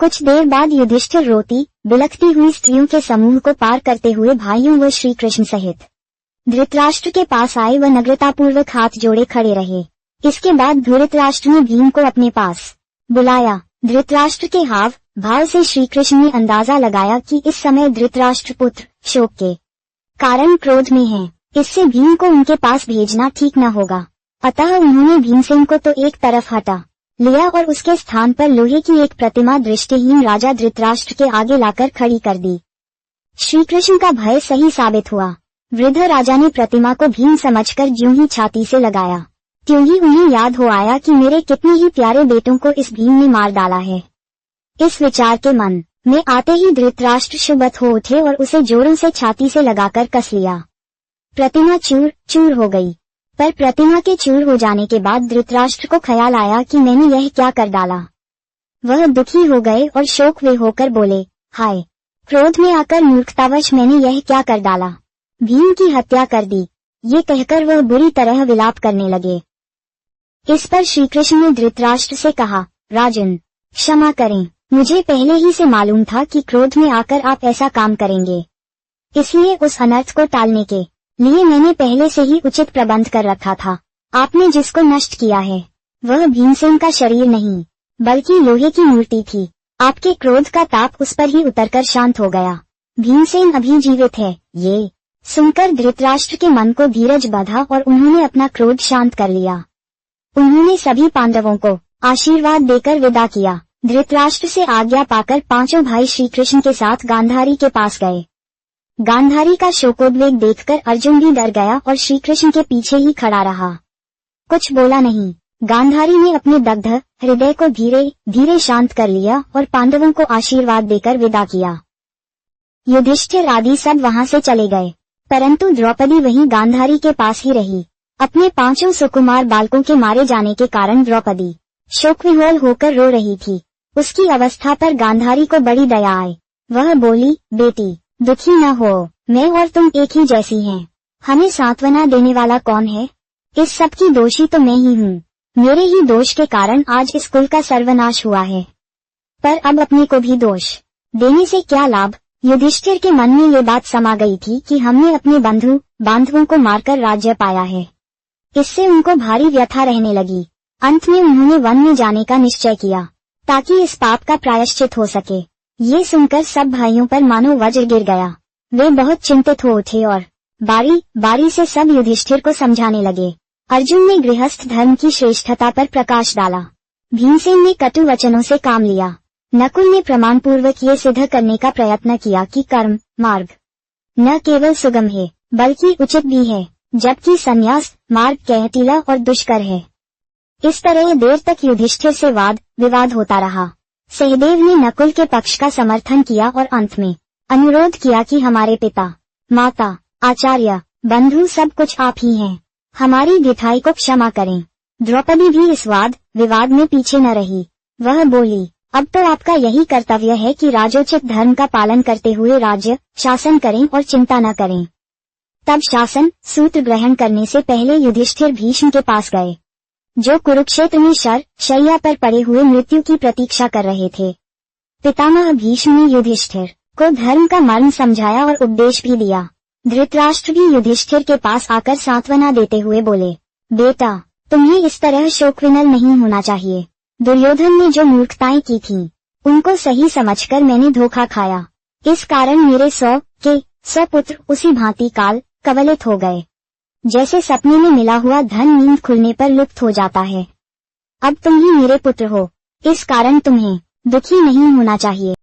कुछ देर बाद युधिष्ठिर रोती बिलखती हुई स्त्रियों के समूह को पार करते हुए भाइयों व श्री कृष्ण सहित धृतराष्ट्र के पास आए व नम्रतापूर्वक हाथ जोड़े खड़े रहे। इसके बाद धृतराष्ट्र ने भीम को अपने पास बुलाया। धृतराष्ट्र के हाव भाव से श्री कृष्ण ने अंदाजा लगाया कि इस समय धृतराष्ट्र पुत्र शोक के कारण क्रोध में हैं। इससे भीम को उनके पास भेजना ठीक न होगा। अतः उन्होंने भीमसेन को तो एक तरफ हटा लिया और उसके स्थान पर लोहे की एक प्रतिमा दृष्टिहीन राजा धृतराष्ट्र के आगे लाकर खड़ी कर दी। श्री कृष्ण का भय सही साबित हुआ। वृद्ध राजा ने प्रतिमा को भीम समझकर ज्यों ही छाती से लगाया त्यों ही उन्हें याद हो आया कि मेरे कितने ही प्यारे बेटों को इस भीम ने मार डाला है। इस विचार के मन में आते ही धृतराष्ट्र शुभत हो उठे और उसे जोरों से छाती से लगाकर कस लिया। प्रतिमा चूर चूर हो गई। पर प्रतिमा के चूर हो जाने के बाद धृतराष्ट्र को ख्याल आया कि मैंने यह क्या कर डाला। वह दुखी हो गए और शोक वे होकर बोले, हाय, क्रोध में आकर मूर्खतावश मैंने यह क्या कर डाला, भीम की हत्या कर दी। ये कहकर वह बुरी तरह विलाप करने लगे। इस पर श्री कृष्ण ने धृतराष्ट्र से कहा, राजन, क्षमा करें, मुझे पहले ही से मालूम था कि क्रोध में आकर आप ऐसा काम करेंगे। इसलिए उस अनर्थ को टालने के लिए मैंने पहले से ही उचित प्रबंध कर रखा था। आपने जिसको नष्ट किया है वह भीमसेन का शरीर नहीं बल्कि लोहे की मूर्ति थी। आपके क्रोध का ताप उस पर ही उतरकर शांत हो गया। भीमसेन अभी जीवित है। ये सुनकर धृतराष्ट्र के मन को धीरज बंधा और उन्होंने अपना क्रोध शांत कर लिया। उन्होंने सभी पांडवों को आशीर्वाद देकर विदा किया। धृतराष्ट्र से आज्ञा पाकर पांचों भाई श्री कृष्ण के साथ गांधारी के पास गए। गांधारी का शोकोद्वेग देखकर अर्जुन भी डर गया और श्री कृष्ण के पीछे ही खड़ा रहा, कुछ बोला नहीं। गांधारी ने अपने दग्ध हृदय को धीरे धीरे शांत कर लिया और पांडवों को आशीर्वाद देकर विदा किया। युधिष्ठिर आदि सब वहां से चले गए, परंतु द्रौपदी वहीं गांधारी के पास ही रही। अपने पांचों सुकुमार बालकों के मारे जाने के कारण द्रौपदी शोकविह्वल होकर रो रही थी। उसकी अवस्था पर गांधारी को बड़ी दया आई। वह बोली, बेटी, दुखी न हो, मैं और तुम एक ही जैसी हैं। हमें सांत्वना देने वाला कौन है? इस सब की दोषी तो मैं ही हूँ। मेरे ही दोष के कारण आज इस कुल का सर्वनाश हुआ है। पर अब अपने को भी दोष देने से क्या लाभ? युधिष्ठिर के मन में ये बात समा गई थी कि हमने अपने बंधु बांधवों को मारकर राज्य पाया है। इससे उनको भारी व्यथा रहने लगी। अंत में उन्होंने वन में जाने का निश्चय किया ताकि इस पाप का प्रायश्चित हो सके। ये सुनकर सब भाइयों पर मानो वज्र गिर गया। वे बहुत चिंतित हो उठे और बारी बारी से सब युधिष्ठिर को समझाने लगे। अर्जुन ने गृहस्थ धर्म की श्रेष्ठता पर प्रकाश डाला। भीमसेन ने कटु वचनों से काम लिया। नकुल ने प्रमाण पूर्वक ये सिद्ध करने का प्रयत्न किया कि कर्म मार्ग न केवल सुगम है बल्कि उचित भी है, जबकि संन्यास मार्ग कैहटीला और दुष्कर है। इस तरह देर तक युधिष्ठिर से वाद विवाद होता रहा। सहदेव ने नकुल के पक्ष का समर्थन किया और अंत में अनुरोध किया कि हमारे पिता माता आचार्य बंधु सब कुछ आप ही हैं, हमारी ढिठाई को क्षमा करें। द्रौपदी भी इस वाद विवाद में पीछे न रही। वह बोली, अब तो आपका यही कर्तव्य है कि राजोचित धर्म का पालन करते हुए राज्य शासन करें और चिंता न करें। तब शासन सूत्र ग्रहण करने से पहले युधिष्ठिर भीष्म के पास गए, जो कुरुक्षेत्र में शैया पर पड़े हुए मृत्यु की प्रतीक्षा कर रहे थे। पितामह भीष्म ने युधिष्ठिर को धर्म का मर्म समझाया और उपदेश भी दिया। धृतराष्ट्र भी युधिष्ठिर के पास आकर सांत्वना देते हुए बोले, बेटा, तुम्हें इस तरह शोकविनल नहीं होना चाहिए। दुर्योधन ने जो मूर्खताएं की थीं, उनको सही समझकर मैंने धोखा खाया। इस कारण मेरे 100 पुत्र उसी भांति काल कवलित हो गए, जैसे सपने में मिला हुआ धन नींद खुलने पर लुप्त हो जाता है। अब तुम ही मेरे पुत्र हो, इस कारण तुम्हें दुखी नहीं होना चाहिए।